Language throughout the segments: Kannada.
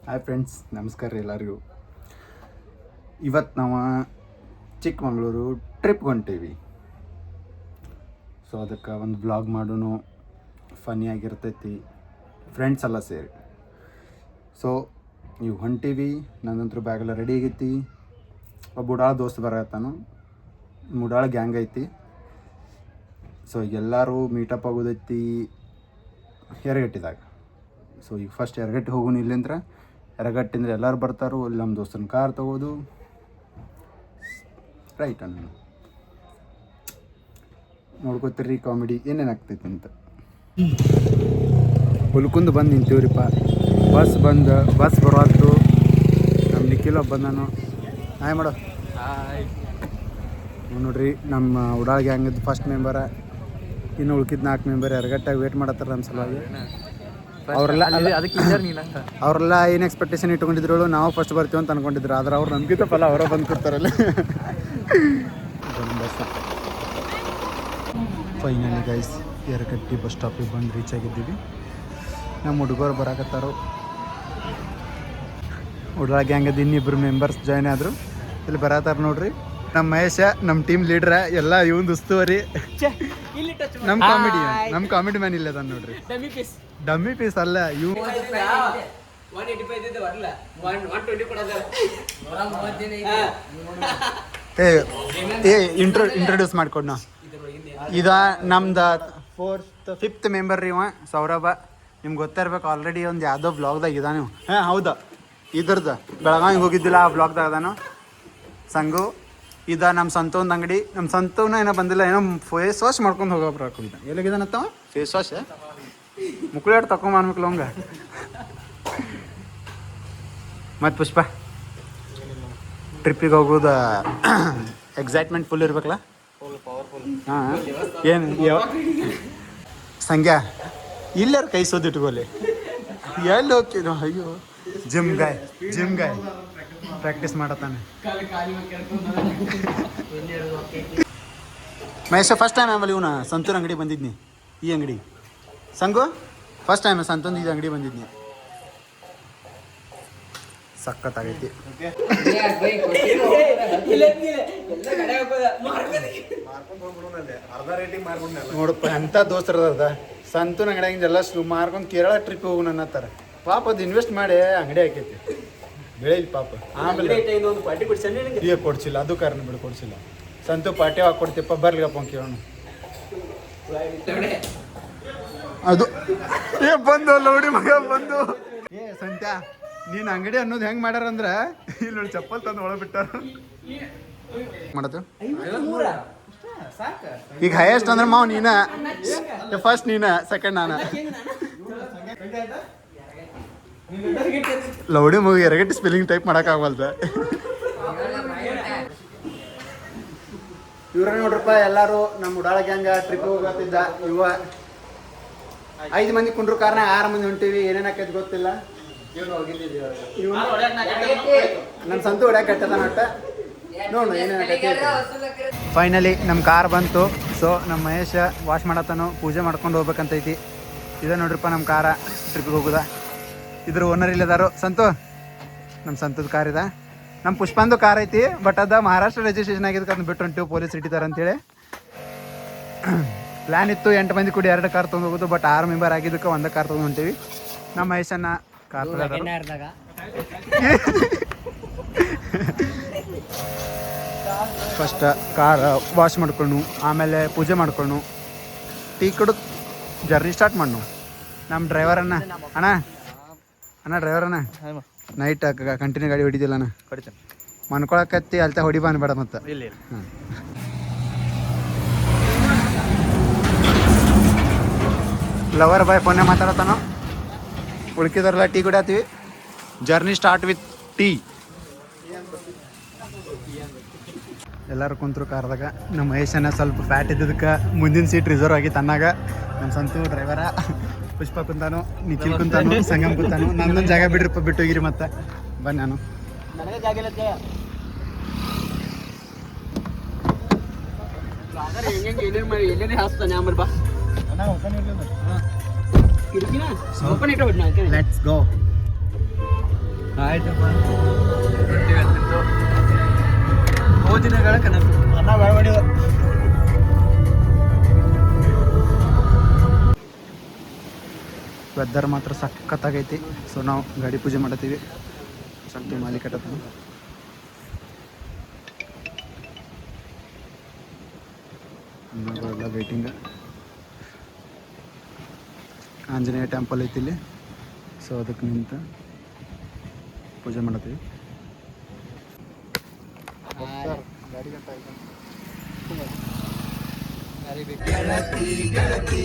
ಹಾಯ್ ಫ್ರೆಂಡ್ಸ್, ನಮಸ್ಕಾರ ರೀ ಎಲ್ಲರಿಗೂ. ಇವತ್ತು ನಾವು ಚಿಕ್ಕಮಗಳೂರು ಟ್ರಿಪ್ಗೆ ಹೊಂಟೀವಿ. ಸೊ ಅದಕ್ಕೆ ಒಂದು ಬ್ಲಾಗ್ ಮಾಡೋಣ, ಫನ್ನಿಯಾಗಿರ್ತೈತಿ, ಫ್ರೆಂಡ್ಸ್ ಎಲ್ಲ ಸೇರಿ. ಸೊ ನೀವು ಹೊಂಟೀವಿ, ನನ್ನಂತರೂ ಬ್ಯಾಗೆಲ್ಲ ರೆಡಿ ಆಗೈತಿ. ಒಬ್ಬ ಉಡಾಳ ದೋಸ್ತ್ ಬರತ್ತಾನು, ಉಡಾಳ ಗ್ಯಾಂಗ್ ಐತಿ. ಸೊ ಈಗ ಎಲ್ಲರೂ ಮೀಟಪ್ ಆಗೋದೈತಿ ಎರಗಟ್ಟಿದಾಗ. ಸೊ ಈಗ ಫಸ್ಟ್ ಎರಗಟ್ಟಿ ಹೋಗೋಣ. ಇಲ್ಲಿಂದ್ರೆ ಎರಗಟ್ಟಿಂದ್ರೆ ಎಲ್ಲರೂ ಬರ್ತಾರೋ, ಇಲ್ಲಿ ನಮ್ಮ ದೋಸ್ತನ ಕಾರ್ ತೊಗೋದು ರೈಟ್ ಅನ್ನ ನೋಡ್ಕೋತೀರಿ ಕಾಮಿಡಿ ಏನೇನು ಆಗ್ತೈತಿ ಅಂತ. ಹುಲ್ಕುಂದು ಬಂದು ನಿಂತೀವ್ರಿಪ್ಪ. ಬಸ್ ಬರೋದು. ನಮ್ಮ ನಿಖಿಲ ಬಂದಾನು. ಹಾಯ್ ಮಾಡೋ. ಹಾಯ್ ನೋಡ್ರಿ, ನಮ್ಮ ಉಡಾಳ ಗ್ಯಾಂಗದ್ದು ಫಸ್ಟ್ ಮೆಂಬರ. ಇನ್ನು ಉಳ್ಕಿದ್ದು 4 ಮೆಂಬರ್ ಎರಗಟ್ಟಾಗಿ ವೇಟ್ ಮಾಡತ್ತಾರ ನಮ್ಮ ಸಲುವಾಗಿ. ಅವರೆಲ್ಲ ಏನು ಎಕ್ಸ್ಪೆಕ್ಟೇಷನ್ ಇಟ್ಕೊಂಡಿದ್ರು, ನಾವು ಫಸ್ಟ್ ಬರ್ತೀವಿ ಅಂತ ಅನ್ಕೊಂಡಿದ್ರು. ಆದ್ರೆ ಅವ್ರು ನಮ್ಗಿಂತ ಫಲ ಅವರ ಬಂದು ಕೂತಾರಲ್ಲ. ಫೈನಲಿ ಗೈಸ್, ಎರಗಟ್ಟಿ ಬಸ್ ಸ್ಟಾಪಿಗೆ ಬಂದು ರೀಚ್ ಆಗಿದ್ದೀವಿ. ನಮ್ಮ ಹುಡುಗರು ಬರಾಕತ್ತಾರು. ಉಡಾಳ ಗ್ಯಾಂಗದ ಇನ್ನಿಬ್ಬರು ಮೆಂಬರ್ಸ್ ಜಾಯ್ನ್ ಆದರು. ಇಲ್ಲಿ ಬರತ್ತಾರ ನೋಡ್ರಿ. ನಮ್ಮ ಮಹೇಶ, ನಮ್ಮ ಟೀಮ್ ಲೀಡ್ರ, ಎಲ್ಲ ಇವಂದು ಉಸ್ತುವರಿ. ನಮ್ಮ ಕಾಮಿಡಿ ಮ್ಯಾನ್ ಇಲ್ಲ ಅದ ನೋಡ್ರಿ. ಡಮ್ಮಿ ಪೀಸ್ ಅಲ್ಲ ಇವು. ಇಂಟ್ರೊಡ್ಯೂಸ್ ಮಾಡ್ಕೊಡ್ನ. ಇದ ನಮ್ದು 5th ಮೆಂಬರ್ ರೀ ಇವ ಸೌರಭ. ನಿಮ್ಗೆ ಗೊತ್ತಿರ್ಬೇಕು, ಆಲ್ರೆಡಿ ಒಂದು ಯಾವುದೋ ಬ್ಲಾಗ್ದಾಗ ಇದ ನೀವು. ಹೌದಾ, ಇದ್ರದ್ದು ಬೆಳಗಾವಿಗೆ ಹೋಗಿದ್ದಿಲ್ಲ, ಆ ಬ್ಲಾಗ್ದಾಗ ಅದಾನು ಸಂಗು. ಇದ ನಮ್ಮ ಸಂತೋಂದು ಅಂಗಡಿ. ನಮ್ಮ ಸಂತೋನ ಏನೋ ಬಂದಿಲ್ಲ, ಏನೋ ಫೇಸ್ ವಾಶ್ ಮಾಡ್ಕೊಂಡು ಹೋಗೋಬ್ರು ಹಾಕೊಂಡಿದ್ದ. ಎಲ್ಲಿಗಿದಾನತ್ತವ ಫೇಸ್ ವಾಶ್ ಮುಕ್ಳಿಯಾಡ್ ತಕೊಂಬನ್ಬೇಕಲ್ಲ ಅವಂಗ. ಮತ್ತು ಪುಷ್ಪ, ಟ್ರಿಪ್ಪಿಗೆ ಹೋಗೋದು ಎಕ್ಸೈಟ್ಮೆಂಟ್ ಫುಲ್ ಇರ್ಬೇಕಲ್ಲ. ಹಾಂ, ಏನು ಸಂಖ್ಯಾ ಇಲ್ಲಾರ ಕೈ ಸೋದಿಟ್ಕೋಲಿ. ಎಲ್ಲಿ ಹೋಗ್ತೀನೋ? ಅಯ್ಯೋ, ಜಿಮ್ ಗಾಯ್ ಪ್ರಾಕ್ಟೀಸ್ ಮಾಡತ್ತಾನೆ. ಮಹೇಶ ಫಸ್ಟ್ ಟೈಮ್ ಆಮೇಲೆ ಇವನ ಸಂತೂರ್ ಅಂಗಡಿ ಬಂದಿದ್ನಿ. ಈ ಅಂಗಡಿ ಸಂಗು ಫಸ್ಟ್ ಟೈಮ್ ಸಂತೂರ್ ಇದು ಅಂಗಡಿ ಬಂದಿದ್ನಿ. ಸಖತ್ತಾಗೈತಿ. ನೋಡಪ್ಪ ಎಂಥ ದೋಸ್ತರದ ಸಂತೂರ್ ಅಂಗಡಿಯಾಗಿಂದ ಎಲ್ಲ ಮಾರ್ಕೊಂಡು ಕೇರಳ ಟ್ರಿಪ್ ಹೋಗು ಅನ್ನತ್ತಾರ. ಪಾಪ ಅದು ಇನ್ವೆಸ್ಟ್ ಮಾಡಿ ಅಂಗಡಿ ಹಾಕೈತಿ, ಬೆಳೆಯಿಲ್ಲ ಪಾಪ. ಆಮೇಲೆ ಈಗ ಕೊಡ್ಸಿಲ್ಲ, ಅದು ಕಾರಣ ಬಿಡು, ಕೊಡ್ಸಿಲ್ಲ. ಸಂತು ಪಾರ್ಟಿ ಹಾಕೊಡ್ತೀಪ್ಪ, ಬರ್ಲಿಗಪ್ಪ ಕೇಳೋಣ. ಅದು ಬಂದು ಲೌಡಿ ಮಗ ಬಂದು. ಸಂತ್ಯಾ, ನೀನು ಅಂಗಡಿ ಅನ್ನೋದು ಹೆಂಗೆ ಮಾಡ್ಯಾರಂದ್ರೆ, ಇಲ್ಲಿ ನೋಡಿ ಚಪ್ಪಲ್ ತಂದು ಒಳಗೆ ಬಿಟ್ಟಾರ. ಮಾಡೋದು ಈಗ ಹೈಯೆಸ್ಟ್ ಅಂದ್ರೆ ಮಾವು ನೀನ, ಫಸ್ಟ್ ನೀನ, ಸೆಕೆಂಡ್ ನಾನು. ಲೌಡಿ ಮಗ ಎರಗಟ್ಟಿ ಸ್ಪೆಲ್ಲಿಂಗ್ ಟೈಪ್ ಮಾಡೋಕ್ಕಾಗಲ್ದ. ಇವ್ರ ನೋಡ್ರಪ್ಪ, ಎಲ್ಲರೂ ನಮ್ಮ ಉಡಾಳ ಗ್ಯಾಂಗ ಟ್ರಿಪ್ ಹೋಗತ್ತಿದ್ದ. 5 ಮಂದಿ ಕುಂಡ್ರು ಕಾರಣ 6 ಮಂದಿ ಹೊಂಟಿವಿ. ಏನೇನು ಆಕೈತಿ ಗೊತ್ತಿಲ್ಲ. ನಮ್ಮ ಸಂತು ಹೊಡ್ಯಾಕ ಕಟ್ಟದ ನಟ್ಟ ನೋಡು ಏನೇನು ಆಕೈತಿ. ಫೈನಲಿ ನಮ್ಮ ಕಾರ್ ಬಂತು. ಸೊ ನಮ್ಮ ಮಹೇಶ ವಾಶ್ ಮಾಡತ್ತಾನು, ಪೂಜೆ ಮಾಡ್ಕೊಂಡು ಹೋಗ್ಬೇಕಂತೈತಿ. ಇದ ನೋಡ್ರಿಪ್ಪ ನಮ್ಮ ಕಾರ ಟ್ರಿಪ್ಪಿಗೆ ಹೋಗುದ. ಇದ್ರ ಓನರ್ ಇಲ್ಲದಾರು ಸಂತು. ನಮ್ಮ ಸಂತದ ಕಾರ್ ಇದೆ. ನಮ್ಮ ಪುಷ್ಪಂದು ಕಾರ್ ಐತಿ, ಬಟ್ ಅದ ಮಹಾರಾಷ್ಟ್ರ ರಿಜಿಸ್ಟ್ರೇಷನ್ ಆಗಿದ್ದಕ್ಕೆ ಅದನ್ನ ಬಿಟ್ಟು ಹೊಂಟಿವಿ, ಪೊಲೀಸ್ ಹಿಡಿತಾರೆ ಅಂತೇಳಿ. ಪ್ಲ್ಯಾನ್ ಇತ್ತು 8 ಮಂದಿ ಕೂಡಿ 2 ಕಾರ್ ತೊಗೊಂಡು ಹೋಗೋದು, ಬಟ್ 6 ಮೆಂಬರ್ ಆಗಿದ್ದಕ್ಕೆ 1 ಕಾರ್ ತೊಗೊಂಡು ಹೊಂಟೀವಿ. ನಮ್ಮ ಮಹೇಶನ್ನ ಕಾರ್ ಫಸ್ಟ್ ಕಾರ್ ವಾಶ್ ಮಾಡ್ಕೊಂಡು, ಆಮೇಲೆ ಪೂಜೆ ಮಾಡ್ಕೊಂಡು, ಟೀ ಕುಡಿದು ಜರ್ನಿ ಸ್ಟಾರ್ಟ್ ಮಾಡು. ನಮ್ಮ ಡ್ರೈವರನ್ನ ಅಣ್ಣ ಡ್ರೈವರಣ್ಣ ನೈಟ್ ಕಂಟಿನ್ಯೂ ಗಾಡಿ ಹೊಡಿದಿಲ್ಲ ಅಣ್ಣ. ಮನ್ಕೊಳಕತ್ತಿ ಅಲ್ತ ಹೊಡಿ ಬಾನ್ಬೇಡ ಮತ್ತೆ. ಹಾಂ, ಲವರ್ ಬಾಯ್ ಫೋನ್ನೇ ಮಾತಾಡತ್ತಾನೋ. ಉಳ್ಕಿದಾರಲ್ಲ ಟೀ ಕುಡಿಯತ್ತೀವಿ. Journey start with tea. ಎಲ್ಲರೂ ಕುಂತರು ಕಾರ್ದಾಗ. ನಮ್ಮ ಮಹೇಶನ ಸ್ವಲ್ಪ ಫ್ಯಾಟ್ ಇದ್ದದಕ್ಕೆ ಮುಂದಿನ ಸೀಟ್ ರಿಸರ್ವ್ ಆಗಿತ್ತು ಅನ್ನಾಗ. ನಮ್ಮ ಸಂತು ಡ್ರೈವರ, ಪುಷ್ಪ ಕುಂತಾನು, ನಿಖಿಲ್ ಕುಂತಾನು, ಸಂಗಮ್ ಕುಂತಾನು. ನನ್ನೊಂದು ಜಾಗ ಬಿಡ್ರಿಪ್ಪ, ಬಿಟ್ಟು ಹೋಗಿರಿ ಮತ್ತೆ. ಬನ್ನಿ, ನಾನು ಲೆಟ್ಸ್ ಗೋ. ಆಯ್ತಪ್ಪ ದಿನಗಳ ಕನಸು ಅನ್ನ ಬಾಳ್ಬಡಿದ ವೆದರ್ ಮಾತ್ರ ಸಖತ್ತಾಗೈತಿ. ಸೊ ನಾವು ಗಾಡಿ ಪೂಜೆ ಮಾಡತ್ತೀವಿ. ಸಂತು ಮಾಲಿ ಕಟ್ಟತ್ತ ಅನ್ನಗಳೆಲ್ಲ ವೇಟಿಂಗ್. ಆಂಜನೇಯ ಟೆಂಪಲ್ ಐತಿ ಇಲ್ಲಿ. ಸೊ ಅದಕ್ಕೆ ನಿಂತು ಪೂಜೆ ಮಾಡತ್ತೀವಿ. ಗೆಳತಿ ಗೆಳತಿ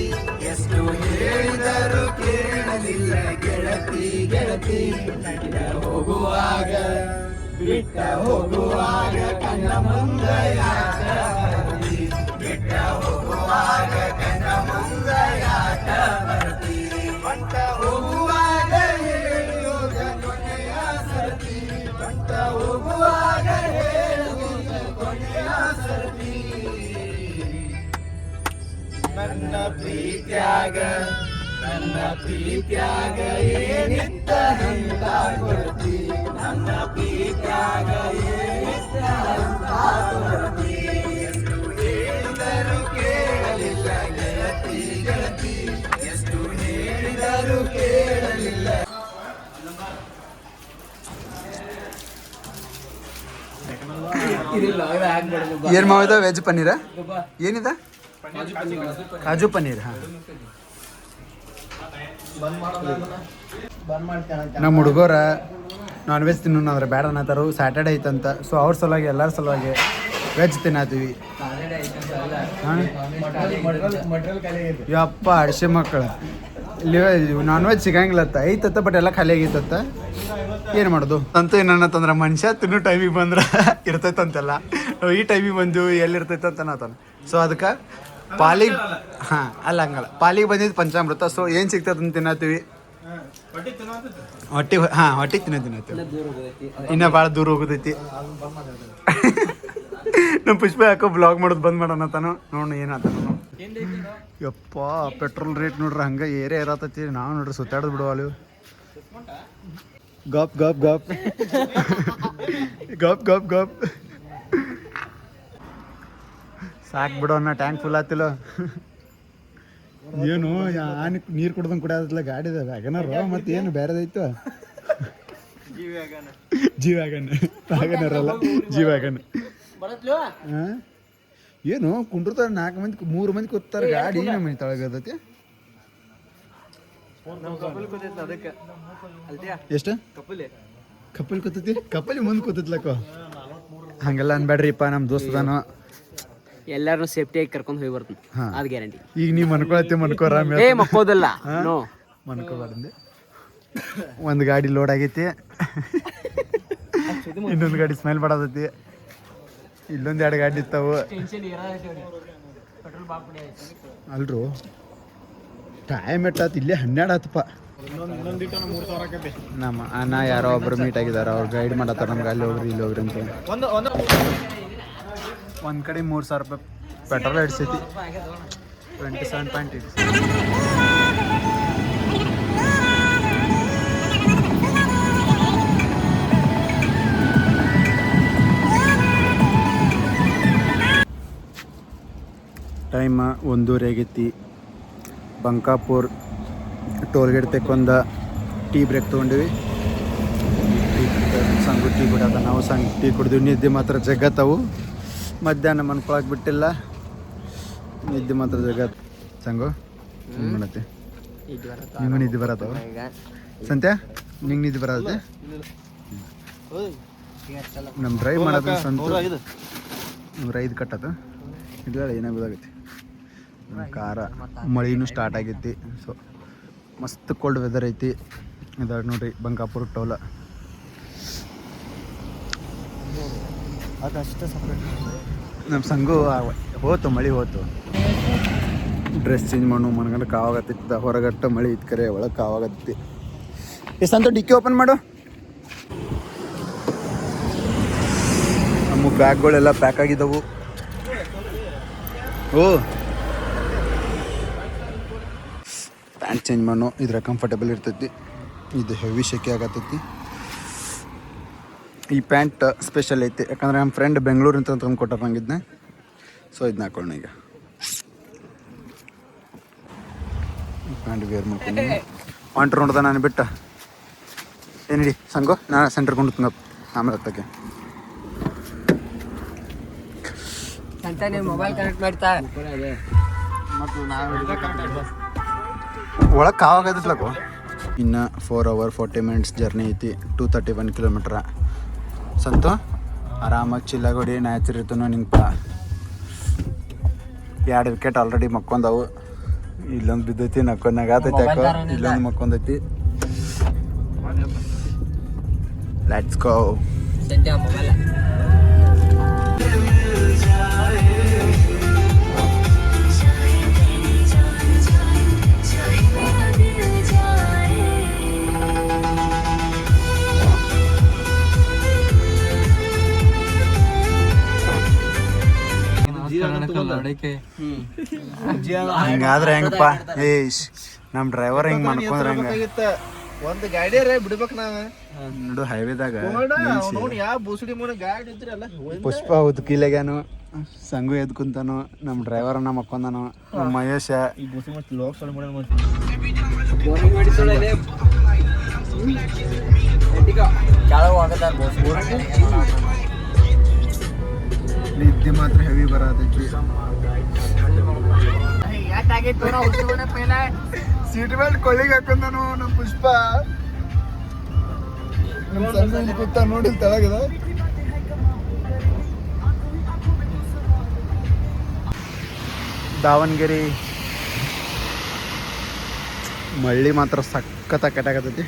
ಎಷ್ಟು ಹೇಳಿದರು ಕೇಳಲಿಲ್ಲ ಗೆಳತಿ ಗೆಳತಿ ಹೋಗುವಾಗ ಬಿಟ್ಟ ಹೋಗುವಾಗ ಕಣ್ಣ ಮುಂದೆ ಯಾಕ ಬರ್ತಿ ಬಿಟ್ಟ ಹೋಗುವಾಗ ಕಣ್ಣ ಮುಂದೆ ಯಾಕ ಬರ್ತಿ ಬಂಟ ಹೋಗುವಾಗ ಹೇಳುವುದ ಕೊನೆಯ ಸರ್ತಿ ಬಂಟ ಹೋಗುವಾಗ ಹೇಳುವುದ ಕೊನೆಯ ಸರ್ತಿ ನನ್ನ ಪ್ರೀತ್ಯಾಗ ಏನಿತ್ತ ಹಂತ ಕೊಡ್ತಿ ನನ್ನ ಪ್ರೀತ್ಯಾಗ ಏನಿತ್ತ ಹಂತ ಕೊಡ್ತಿ ಎಷ್ಟು ಹೇಳಿದರು ಕೇಳಲಿಲ್ಲ ಗೆಳತಿ ಗೆಳತಿ ಎಷ್ಟು ಹೇಳಿದರು ಕೇಳಲಿಲ್ಲ. ಏನು ಮಾವಿದ ವೆಜ್ ಪನ್ನೀರ ಏನಿದೆ? ಕಾಜು ಪನ್ನೀರ್. ಹಾಂ ನಮ್ಮ ಹುಡುಗರ ನಾನ್ ವೆಜ್ ತಿನ್ನೋಣ ಅಂದ್ರೆ ಬೇಡ ಅನ್ನತ್ತಾರು. ಸ್ಯಾಟರ್ಡೆ ಐತಂತ. ಸೊ ಅವ್ರ ಸಲುವಾಗಿ ಎಲ್ಲರ ಸಲುವಾಗಿ ವೆಜ್ ತಿನ್ನತ್ತೀವಿ. ಯಪ್ಪ ಅಡಿಸೆ ಮಕ್ಕಳು ಇಲ್ಲಿ ನಾನ್ ವೆಜ್ ಸಿಗಂಗಿಲ್ಲತ್ತ ಐತತ್ತ. ಬಟ್ ಎಲ್ಲ ಖಾಲಿ ಆಗೈತತ್ತ. ಏನು ಮಾಡೋದು ಅಂತೂ ಏನನ್ನತ್ತಂದ್ರೆ ಮನುಷ್ಯ ತಿನ್ನೋ ಟೈಮಿಗೆ ಬಂದ್ರೆ ಇರ್ತೈತಂತೆಲ್ಲ. ಈ ಟೈಮಿಗೆ ಬಂದು ಎಲ್ಲಿರ್ತೈತಂತ ಅನ್ನತಾನ. ಸೊ ಅದಕ್ಕೆ ಪಾಲಿಗೆ ಅಲ್ಲ ಹಂಗಲ್ಲ, ಪಾಲಿಗೆ ಬಂದಿದ್ದು ಪಂಚಾಮೃತ. ಸೊ ಏನು ಸಿಗ್ತದಂತ ತಿನ್ನತ್ತೀವಿ. ಹೊಟ್ಟೆ ತಿನ್ನತ್ತೀವಿ. ಇನ್ನೂ ಭಾಳ ದೂರ ಹೋಗೋದೈತಿ. ನಮ್ಮ ಪುಷ್ಪ ಯಾಕೋ ಬ್ಲಾಗ್ ಮಾಡೋದು ಬಂದ್ ಮಾಡೋಣತಾನು. ನೋಡು ಏನಾತಾನು. ಯಪ್ಪ ಪೆಟ್ರೋಲ್ ರೇಟ್ ನೋಡ್ರಿ ಹಂಗೆ ಏರೇ ಇರತೈತಿ. ನಾವು ನೋಡ್ರಿ ಸುತ್ತಾಡೋದು ಬಿಡುವಲ್ಲಿ. ಗಪ್ ಗಪ್ ಗಪ್ ಗಪ್ ಗಪ್ ಗಪ್ ಸಾಕು ಬಿಡೋಣ. ಟ್ಯಾಂಕ್ ಫುಲ್ ಆತಿಲ್ಲ. ಏನು ಆನೆ ನೀರು ಕುಡ್ದಂಗೆ ಕುಡಿಯೋದಿಲ್ಲ ಗಾಡಿದ ವ್ಯಾಗನರ್. ಮತ್ತೆ ಏನು ಬೇರೆದೈತು ಜಿ ವ್ಯಾಗನ್ ವ್ಯಾಗನರಲ್ಲ ಜಿ ವ್ಯಾಗನ್. ಹಾಂ ಏನು ಕುಂಡ್ರತಾರ 4 ಮಂದಿ 3 ಮಂದಿ ಕೂತಾರೆ ಗಾಡಿ. ನಮ್ಮ ಮನೆ ತಳಗದೈತಿ. ಎಷ್ಟು ಕಪ್ಪಲ್ ಕೂತೈತಿ? ಕಪ್ಪಲಿ ಮುಂದೆ ಕೂತೈತ್ಲಕ್ಕ. ಹಂಗೆಲ್ಲ ಅನ್ಬೇಡ್ರಿಪ್ಪ. ನಮ್ಮ ದೋಸ್ತದಾನು ಎಲ್ಲಾರು ಸೇಫ್ಟಿಯಾಗಿ ಕರ್ಕೊಂಡು ಹೋಗಿ ಬರ್ತೀನಿ. ಅದು ಗ್ಯಾರಂಟಿ. ಈಗ ನೀವು ಮನ್ಕೊಳತ್ತೆ ಮನ್ಕೋರ ಮಕ್ಕೋದಲ್ಲ ಮನ್ಕೋಬಾರ್ದೆ. ಒಂದು ಗಾಡಿ ಲೋಡ್ ಆಗೈತಿ, ಇನ್ನೊಂದು ಗಾಡಿ ಸ್ಮೆಲ್ ಬಡದೈತಿ, ಇಲ್ಲೊಂದು 2 ಗಾಡಿ ಇರ್ತಾವು. ಅಲ್ರು ಟೈಮ್ ಎಟ್ಟಾತು ಇಲ್ಲೇ 12 ಆತಪ್ಪ. ನಮ್ಮ ಅಣ್ಣ ಯಾರೋ ಒಬ್ರು ಮೀಟ್ ಆಗಿದಾರ. ಅವ್ರು ಗೈಡ್ ಮಾಡತ್ತಾರ ನಮ್ಗೆ ಅಲ್ಲಿ ಹೋಗ್ರಿ ಇಲ್ಲಿ ಹೋಗ್ರಿ ಅಂತ. ಒಂದು ಕಡೆ 3,000 ರೂಪಾಯಿ ಪೆಟ್ರೋಲ್ ಹಿಡ್ಸೈತಿ. 27.8. ಟೈಮ್ 1:30 ಆಗೈತಿ. ಬಂಕಾಪುರ್ ಟೋಲ್ ಗೇಟ್ ತೆಕ್ಕೊಂದ ಟೀ ಬ್ರೇಕ್ ತೊಗೊಂಡಿವಿ. ಸಂಗು ಟೀ ಬಿಡೋದ. ನಾವು ಟೀ ಕುಡಿದ್ವಿ. ನಿದ್ದೆ ಮಾತ್ರ ಜಗತ್ತವು. ಮಧ್ಯಾಹ್ನ ಮನ್ಕೊಳಕ್ಕೆ ಬಿಟ್ಟಿಲ್ಲ. ನಿದ್ದೆ ಮಾತ್ರ ಜಗತ್. ಸಂಗು ಏನು ಮಾಡತ್ತೆ? ನಿಂಗೂ ನಿದ್ದೆ ಬರತ್ತವ ಸಂತ್ಯ? ನಿಂಗೆ ನಿದ್ದೆ ಬರತ್ತೆ? ನಮ್ಮ ಡ್ರೈವ್ ಮಾಡೋದು ಸಂತು 105 ಕಟ್ಟತ್ತ. ಇಲ್ಲ ಏನೇ ಗೊತ್ತಾಗೈತಿ. ನಮ್ಮ ಕಾರ ಮಳೆನೂ ಸ್ಟಾರ್ಟ್ ಆಗೈತಿ. ಸೊ ಮಸ್ತ್ ಕೋಲ್ಡ್ ವೆದರ್ ಐತಿ. ಇದಾಗ ನೋಡ್ರಿ ಬಂಕಾಪುರ ಟೋಲ. ಅದಷ್ಟೇ ಸಪ್ರೇಟ್. ನಮ್ಮ ಸಂಗು ಹೋತು, ಮಳೆ ಹೋತು. ಡ್ರೆಸ್ ಚೇಂಜ್ ಮಾಡು ಮನ್ಗಂಡ ಕಾವಾಗತ್ತೈತಿ. ಹೊರಗಟ್ಟ ಮಳೆ ಇತ್ತು ಕರೆ, ಒಳಗೆ ಕಾವಾಗತ್ತೈತಿ. ಎಷ್ಟಂತ ಡಿಕ್ಕಿ ಓಪನ್ ಮಾಡು. ನಮ್ಮ ಬ್ಯಾಗ್ಗಳೆಲ್ಲ ಪ್ಯಾಕ್ ಆಗಿದ್ದವು. ಓ ಪ್ಯಾಂಟ್ ಚೇಂಜ್ ಮಾಡು. ಇದ್ರ ಕಂಫರ್ಟೇಬಲ್ ಇರ್ತೈತಿ. ಇದು ಹೆವಿ ಶೆಕೆ ಆಗತ್ತೈತಿ. ಈ ಪ್ಯಾಂಟ್ ಸ್ಪೆಷಲ್ ಐತಿ, ಯಾಕಂದ್ರೆ ನಮ್ಮ ಫ್ರೆಂಡ್ ಬೆಂಗಳೂರಿಂದ ತಂದು ಕೊಟ್ಟ ಬಂಗಿದ್ನೆ. ಸೊ ಇದನ್ನ ಹಾಕೊಳ್ಳೋಣ ಈಗ. ಪ್ಯಾಂಟ್ ವೇರ್ ಮಾಡ್ಕೊಂಡು ವಾಂಟ್ರ್ ನೋಡ್ದ ನಾನು ಬಿಟ್ಟ ಏನಿಡಿ ಸಂಗೋ ನಾ ಸೆಂಟರ್ ಕೊಂಡು ಆಮೇಲೆ ಹತ್ತಕ್ಕೆ ಮೊಬೈಲ್ ಕನೆಕ್ಟ್ ಮಾಡ್ತಾ ಒಳಗೆ ಕಾವಾಗತ್ತಲಕು. ಇನ್ನು 4 hours 40 minutes ಜರ್ನಿ ಐತಿ, 231 kilometer. ಸಂತು ಆರಾಮಾಗಿ ಚಿಲ್ಲಾಗೋಡಿ, ನ್ಯಾಚರ್ ಇರ್ತನೋ ನಿಂಪ. 2 ವಿಕೆಟ್ ಆಲ್ರೆಡಿ ಮಕ್ಕೊಂಡವು. ಇಲ್ಲೊಂದು ಬಿದ್ದೈತಿ, ನಕ್ಕೊಂಡಾಗತೈತಿ ಯಾಕೋ, ಇಲ್ಲೊಂದು ಮಕ್ಕೊಂದೈತಿ. Let's go. ಹಿಂಗಾದ್ರೆ ಹೆಂಗಪ್ಪ ನಮ್ಮ ಡ್ರೈವರ್ ಹಿಂಗ್ ಮಾಡ್ಕೊಂಡ್ರೆ ಹೆಂಗ? ಒಂದು ಗಾಡಿ ಬಿಡ್ಬೇಕು ನಾವ ನೋಡು ಹೈವೇದಾಗ ಗಾಡಿ ಇದ್ರಲ್ಲ. ಪುಷ್ಪ ಉದ್ಕಿಲೆಗಾನು, ಸಂಗು ಎದ್ ಕುಂತಾನು, ನಮ್ಮ ಡ್ರೈವರ್ ಅನ್ನ ಮಕ್ಕೊಂದಾನು, ನಮ್ಮ ಮಹೇಶ. ನಿದ್ದೆ ಮಾತ್ರ ಹೆವಿ ಬರತೈತಿ. ಸೀಟ್ ಬೆಲ್ಟ್ ಕೊಳ್ಳಿಗೆ ಹಾಕೊಂಡನು ನಮ್ಮ ಪುಷ್ಪ. ನಮ್ಮ ಸಂಗು ಇಲ್ಲಿ ಕೂತ ನೋಡಿ ತೆಳಗದ. ದಾವಣಗೆರೆ ಮಳ್ಳಿ ಮಾತ್ರ ಸಖತ್ತಾಗಿ ಕೆಟ್ಟಾಗತೈತಿ.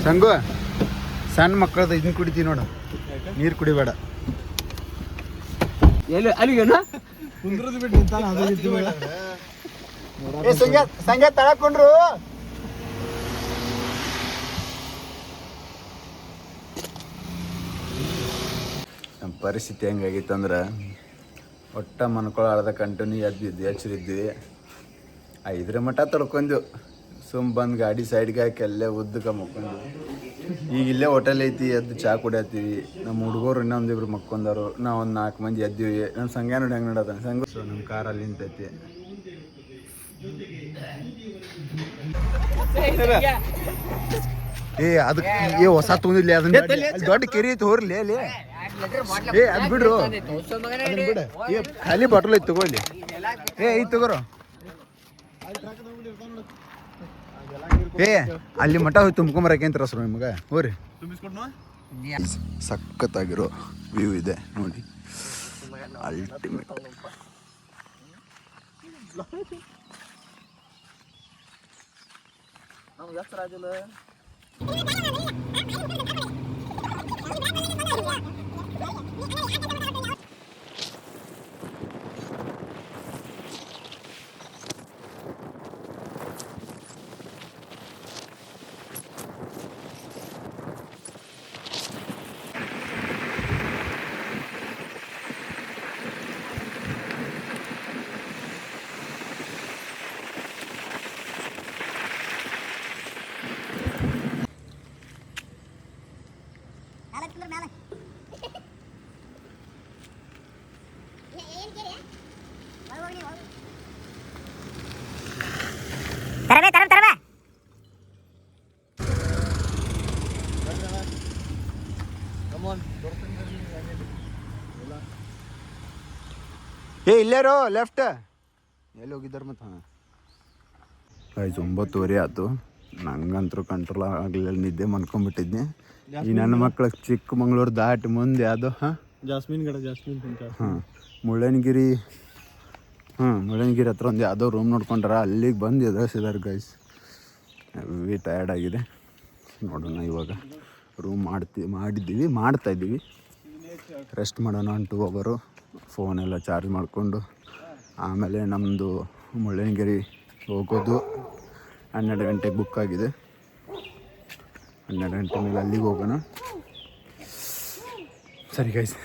ಸಂಗು ಸಣ್ಣ ಮಕ್ಕಳದ ಇದನ್ನ ಕುಡಿತೀವಿ ನೋಡು, ನೀರು ಕುಡಿಬೇಡ. ಕುಂದ್ರದ್ ಬಿಟ್ಟು ಸಂಗೀತ ತಳಕೊಂಡ್ರು. ನಮ್ಮ ಪರಿಸ್ಥಿತಿ ಹೆಂಗಾಗಿತ್ತಂದ್ರೆ ಒಟ್ಟ ಮನ್ಕೊಳಾರ್ದ ಕಂಟಿನ್ಯೂ ಎದ್ದಿದ್ವಿ, ಎಚ್ಚರಿದ್ವಿ. 5 ಮಟ್ಟ ತಡ್ಕೊಂಡ್ವಿ. ಸುಮ್ ಬಂದು ಗಾಡಿ ಸೈಡ್ಗೆ ಹಾಕಿ ಅಲ್ಲೇ ಉದ್ದಕ್ಕೆ ಮಕ್ಕೊಂಡ್ವಿ. ಈಗ ಇಲ್ಲೇ ಹೋಟೆಲ್ ಐತಿ, ಎದ್ದು ಚಾ ಕುಡಿಯತ್ತೀವಿ. ನಮ್ಮ ಹುಡುಗರು ಇನ್ನೊಂದಿಬ್ರು ಮಕ್ಕೊಂಡರು, ನಾವು ಒಂದು 4 ಮಂದಿ ಎದ್ದೀವಿ. ನಮ್ಮ ಸಂಗ್ಯಾ ನೋಡಿ ಹೆಂಗೆ ನೋಡೋದ ಸಂಗು. ಸೊ ನಮ್ಮ ಕಾರಲ್ಲಿ ನಿಂತೈತಿ. ಅದಕ್ಕೆ ಹೊಸ ತೊಂದಿಲ್ಲ, ಅದನ್ನ ದೊಡ್ಡ ಕೆರಿ ಐತಿ ಹೋರ್ಲಿ ಅಲ್ಲಿ. ಅದು ಬಿಡ್ರು, ಬಿಡ. ಖಾಲಿ ಬಾಟಲ್ ಐತಿ ತಗೋಲಿ. ಐತಿ ತಗೋರು. ಅಲ್ಲಿ ಮಠ ಹೋಗಿ ತುಂಬ್ಕೊಂಬರಕ್ಕೆ ಅಂತ ರಸರು ನಿಮಗೆ ಹೋರಿ. ಸಖತ್ತಾಗಿರೋ ವ್ಯೂ ಇದೆ ನೋಡಿ, ಅಲ್ಟಿಮೇಟ್. ಇಲ್ಲೇರೋ ಲೆಫ್ಟ್ ಎಲ್ಲಿ ಹೋಗಿದ್ದಾರೆ ಮತ್ತೆ. ಆಯ್ತು 9:30 ಆಯ್ತು. ನಂಗಂತರೂ ಕಂಟ್ರೋಲ್ ಆಗಲಿಲ್ಲ, ನಿದ್ದೆ ಮನ್ಕೊಂಡ್ಬಿಟ್ಟಿದ್ನಿ. ಈ ನನ್ನ ಮಕ್ಕಳು ಚಿಕ್ಕಮಂಗ್ಳೂರು ದಾಟಿ ಮುಂದೆ ಅದು ಮುಳ್ಳಯ್ಯನಗಿರಿ ಮುಳ್ಳಯ್ಯನಗಿರಿ ಹತ್ರ ಒಂದು ಯಾವುದೋ ರೂಮ್ ನೋಡ್ಕೊಂಡ್ರ, ಅಲ್ಲಿಗೆ ಬಂದು ಎದುರಿಸಿದಾರೆ ಗೈಸ್. ಹೆವಿ ಟಯರ್ಡ್ ಆಗಿದೆ. ನೋಡೋಣ ಇವಾಗ ರೂಮ್ ಮಾಡ್ತಾಯಿದ್ದೀವಿ. ರೆಸ್ಟ್ ಮಾಡೋಣ 2 hours. ಫೋನೆಲ್ಲ ಚಾರ್ಜ್ ಮಾಡಿಕೊಂಡು ಆಮೇಲೆ ನಮ್ಮದು ಮುಳ್ಳಯ್ಯನಗಿರಿ ಹೋಗೋದು 12 ಗಂಟೆಗೆ ಬುಕ್ ಆಗಿದೆ. 12 ಗಂಟೆ ಮೇಲೆ ಅಲ್ಲಿಗೆ ಹೋಗೋಣ. ಸರಿ ಗೈಸ್,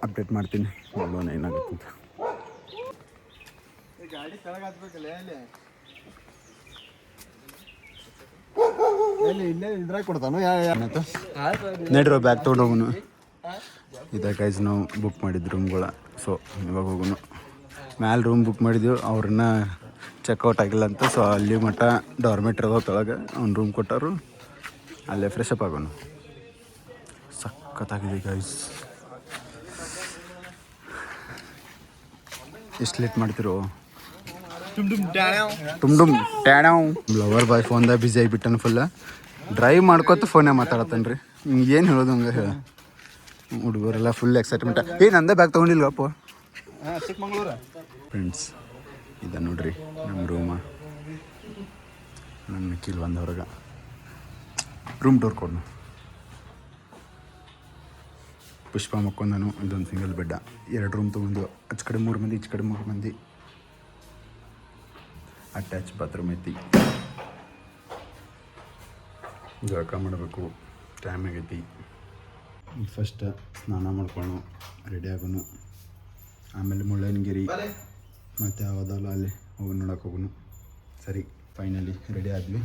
ಅಪ್ಡೇಟ್ ಮಾಡ್ತೀನಿ, ನೋಡೋಣ ಏನಾಗುತ್ತೆ ಅಂತ. ಗಾಡಿ ಕೆಳಗೆ ಹತ್ಬೇಕಲ್ಲ ಅಲ್ಲಿ. ಇಲ್ಲೇ ಇದ್ರಾಗ ಕೊಡ್ತಾನು ಏನಾಯ್ತು ನಡ್ರಿ ಬ್ಯಾಗ್ ತೊಗೊಂಡು ಹೋಗುನು. ಇದೆ ಗೈಸ್ ನಾವು ಬುಕ್ ಮಾಡಿದ್ದು ರೂಮ್ಗಳ. ಸೊ ಇವಾಗ ಹೋಗುನು. ಮ್ಯಾಲೆ ರೂಮ್ ಬುಕ್ ಮಾಡಿದ್ದೆವು, ಅವ್ರನ್ನ ಚೆಕ್ಔಟ್ ಆಗಿಲ್ಲ ಅಂತ. ಸೊ ಅಲ್ಲಿ ಮಟ್ಟ ಡಾರ್ಮೆಟ್ರಿ ಅದಾವ ತೊಳಗೆ, ಅವ್ನು ರೂಮ್ ಕೊಟ್ಟರು, ಅಲ್ಲೇ ಫ್ರೆಶ್ ಅಪ್ ಆಗೋನು. ಸಖತ್ತಾಗಿದೆ ಗೈಸ್. ಎಷ್ಟು ಲೇಟ್ ಮಾಡ್ತಿರೋ? ಟುಮ್ ಟ್ಯಾಣವ್ ಲವರ್ ಬಾಯ್ ಫೋನ್ದಾಗ ಬಿಸಿ ಆಗಿಬಿಟ್ಟನು ಫುಲ್. ಡ್ರೈವ್ ಮಾಡ್ಕೊತ ಫೋನೇ ಮಾತಾಡತ್ತನ್ರಿ. ಏನು ಹೇಳೋದು ಹಂಗೆ ಹೇಳ. ಹುಡುಗರೆಲ್ಲ ಫುಲ್ ಎಕ್ಸೈಟ್ಮೆಂಟ್. ನಂದೇ ಬ್ಯಾಗ್ ತೊಗೊಂಡಿಲ್ವಪ್ಪ. ಚಿಕ್ಕಮಂಗ್ಳೂರ ಫ್ರೆಂಡ್ಸ್ ಇದೆ ನೋಡ್ರಿ ನಮ್ಮ ರೂಮ. ನನ್ನ ಮಿಕ್ಕಿಲ್ ಬಂದ ಹೊರಗೆ ರೂಮ್ ಡೋರ್ ಕೊಡ್ನು. ಪುಷ್ಪ ಮಕ್ಕೊಂಡನು. ಇದೊಂದು ಸಿಂಗಲ್ ಬೆಡ್ಡ. 2 ರೂಮ್ ತೊಗೊಂಡು, ಆಚ ಕಡೆ 3 ಮಂದಿ, ಈಚ ಕಡೆ 3 ಮಂದಿ. ಅಟ್ಯಾಚ್ ಬಾತ್ರೂಮ್ ಐತಿ. ಜಳಕ ಮಾಡಬೇಕು, ಟೈಮ್ ಆಗೈತಿ. ಫಸ್ಟ್ ಸ್ನಾನ ಮಾಡ್ಕೊಳ್ಳು, ರೆಡಿ ಆಗೋನು. ಆಮೇಲೆ ಮುಳ್ಳಯ್ಯನಗಿರಿ ಮತ್ತು ಯಾವುದಲ್ಲ ಅಲ್ಲಿ ಹೋಗಿ ನೋಡೋಕೆ ಹೋಗೋನು. ಸರಿ, ಫೈನಲಿ ರೆಡಿ ಆದ್ವಿ.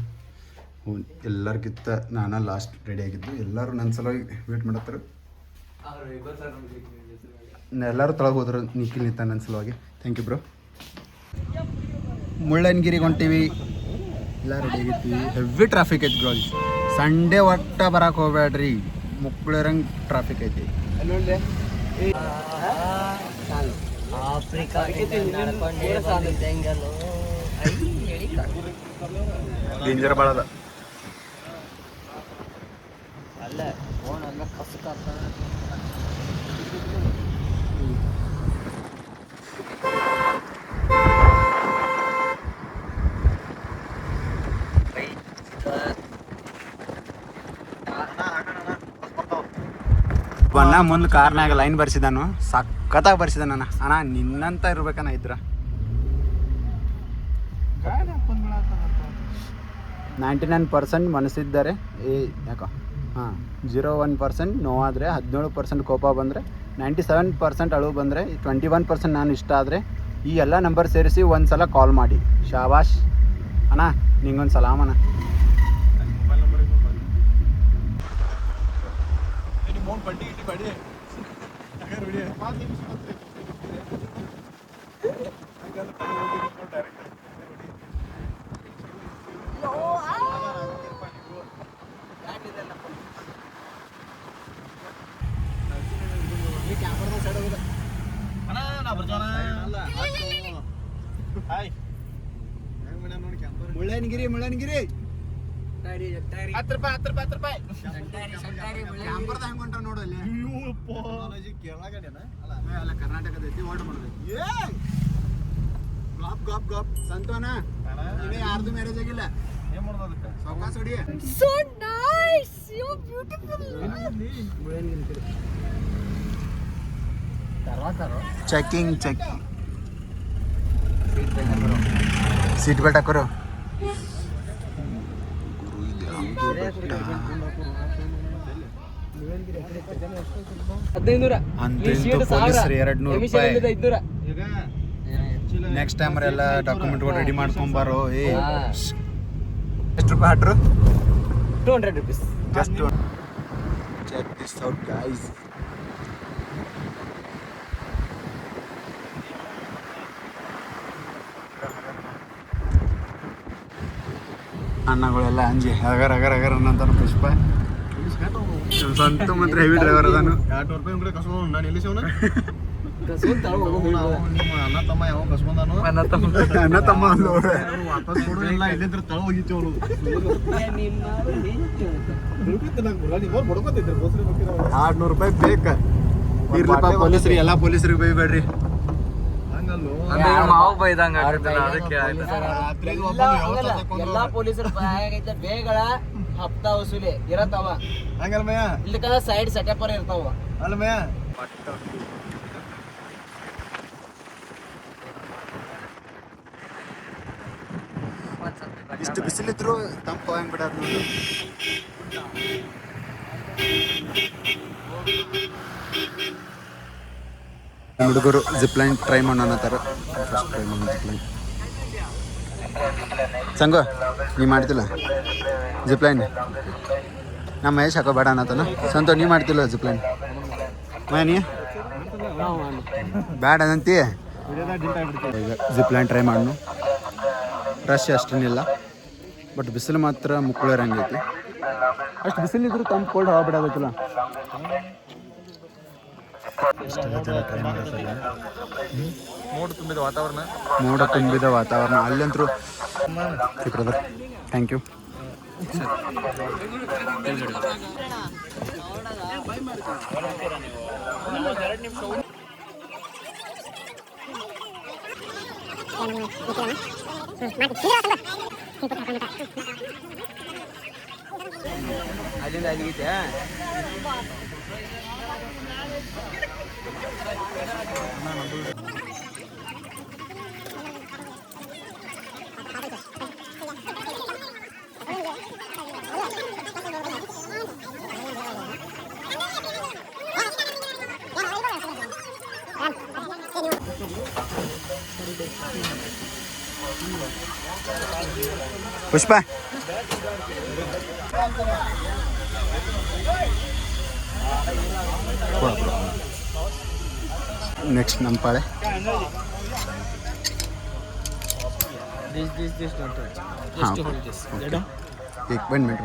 ಎಲ್ಲರಿಗಿಂತ ನಾನು ಲಾಸ್ಟ್ ರೆಡಿ ಆಗಿದ್ದು. ಎಲ್ಲರೂ ನನ್ನ ಸಲುವಾಗಿ ವೇಟ್ ಮಾಡತ್ತಾರೆ. ಎಲ್ಲರೂ ತೊಳಗೆ ಹೋದ್ರು. ನಿಖಿಲ್ ನಿಂತ ನನ್ನ ಸಲುವಾಗಿ. Thank you bro. ಮುಳ್ಳಯ್ಯನಗಿರಿಗೆ ಹೊಂಟೀವಿ. ಎಲ್ಲ ರೆಡಿ ಆಗೈತಿ. ಹೆವಿ ಟ್ರಾಫಿಕ್ ಐತಿ ಬ್ರೋ. ಸಂಡೇ ಒಟ್ಟ ಬರಕ್ಕೆ ಹೋಗ್ಬೇಡ್ರಿ, ಮುಕ್ಕಳಿರಂಗೆ ಟ್ರಾಫಿಕ್ ಐತಿ. ಡೇಂಜರ್ ಭಾಳ ಅದ. ಬಣ್ಣ ಮುಂದೆ ಕಾರ್ನಾಗ ಲೈನ್ ಬರ್ಸಿದಾನು. ಸಖತ್ತಾಗಿ ಬರ್ಸಿದಾನ ಅಣ್ಣ. ನಿನ್ನಂತ ಇರ್ಬೇಕಣ್ಣ ಇದ್ರ. 99% ಮನಸ್ಸಿದ್ದಾರೆ. ಯಾಕೋ 0.1% ನೋವಾದರೆ, 17% ಕೋಪ ಬಂದರೆ, 97% ಅಳು ಬಂದರೆ, 21% ನಾನು ಇಷ್ಟ ಆದರೆ, ಈ ಎಲ್ಲ ನಂಬರ್ ಸೇರಿಸಿ ಒಂದು ಸಲ ಕಾಲ್ ಮಾಡಿ. ಶಾಬಾಷ್ ಅಣ್ಣ, ನಿಂಗೊಂದು ಸಲಾಮ್ ಅಣ್ಣ. ಮುಳ್ಳಯ್ಯನಗಿರಿ 10 ರೂಪಾಯಿ. ಕ್ಯಾಂಪರ್ದ ಹೆಂಗೆ ಹೊಂಟ ನೋಡು ಅಲ್ಲಿ. ಅಲ್ಲ ಕರ್ನಾಟಕದ ಐತಿ. ಆರ್ಡರ್ ಮಾಡೋದು ಗಾಪ್ ಗಾಪ್ ಸಂತೋನ. ಈಗ ಯಾರ್ದು ಮ್ಯಾರೇಜ್ ಆಗಿಲ್ಲ. ಸೌಕಾಸ್ ಹೊಡಿ. So nice, so beautiful. Checking seat belt ಹಾಕೋರು. ಪೊಲೀಸರು 200 ರೂಪಾಯಿ. ನೆಕ್ಸ್ಟ್ ಟೈಮ್ ಎಲ್ಲ ಡಾಕ್ಯುಮೆಂಟ್ಗಳು ರೆಡಿ ಮಾಡ್ಕೊಂಬಾರೋ. ಎಷ್ಟು ರೂಪಾಯಿ ಹಾಟ್ರು? 200 rupees. Just check this out guys. ಅಣ್ಣಗಳೆಲ್ಲ ಅಂಜಿ ಅಗರ್ ಅನ್ನಂತಾನು ಪುಷ್ಪ. ಸ್ವಂತ ಮಾತ್ರ ಹೆವಿ ಡ್ರೈವರ್ ಅದಾನು. 200 ರೂಪಾಯಿ ಕಸ್ಕೊಂಡು ನಾನು ಎಲ್ಲಿ ಸಿಗೋಣ? ನಿಮ್ಮ ಅಣ್ಣ ತಮ್ಮ ಯಾವ ಕಸ್ಕೊಂಡಾನು? ಅಣ್ಣ ತಮ್ಮ ಅಲ್ಲೋ ವಾಪಸ್ ಕೊಡು. ಎಲ್ಲ ಎಲ್ಲಿದ್ರೆ ತಳ ಹೋಗಿತ್ತು ಅವನು. 600 ರೂಪಾಯಿ ಬೇಕ ಇರ್ಲಪ್ಪ. ಪೊಲೀಸರಿಗೆ ಎಲ್ಲ ಪೊಲೀಸರಿಗೆ ಬೈಬೇಡ್ರಿ. ಎಲ್ಲಾ ಪೊಲೀಸರು ಬೇಗಳ ಹಪ್ತಾ ವಸೂಲಿ ಇರತ್ತವ. ಹಂಗಲ್ ಮಯ್ಯ, ಇಲ್ಲಕ ಸೈಡ್ ಸೆಟಪ್ ಇರ್ತಾವ. ಅಲ್ಲ ಮಯ್ಯ, ಇಷ್ಟು ಬಿಸಿಲಿದ್ರು ತಂಪು ಹಂಗೆ ಬಿಡೋದು. ಹುಡುಗರು ಜಿಪ್ಲೈನ್ ಟ್ರೈ ಮಾಡೋಣ ಥರ. ಫಸ್ಟ್ ಟ್ರೈ ಮಾಡೋಣ ಜಿಪ್ಲೈನ್. ಸಂಗೋ ನೀ ಮಾಡ್ತಿಲ್ಲ? ಜಿಪ್ಲೈನ್ ನಮ್ಮ ಮಹೇಶ್ ಹಾಕೋ ಬೇಡ ಅನ್ನತಾನ ಸಂತೋ ನೀ ಮಾಡ್ತಿಲ್ಲ ಜಿಪ್ಲೈನ್ ನೀ ಬ್ಯಾಡ ಅನ್ನಂತಿ ಈಗ ಜಿಪ್ಲೈನ್ ಟ್ರೈ ಮಾಡೋಣ ರಶ್ ಅಷ್ಟೇನಿಲ್ಲ ಬಟ್ ಬಿಸಿಲು ಮಾತ್ರ ಮುಕ್ಕಳರಂಗೈತಿ ಅಷ್ಟು ಬಿಸಿಲಿದ್ರು ತಂಪು ಕೋಲ್ಡ್ ಹವಾ ಬಿಡೋದಿಲ್ಲ ಮೋಡ ತುಂಬಿದ ವಾತಾವರಣ ಅಲ್ಲಂತರೂ ಬ್ರದರ್ ಥ್ಯಾಂಕ್ ಯು ಅಲ್ಲಿಂದ ಅಲ್ಲಿಗಿದೆ ಪುಷ್ಪ ನೆಕ್ಸ್ಟ್ ನಮ್ಮ ಪಾಳೆ हाँ एक 1 मिनट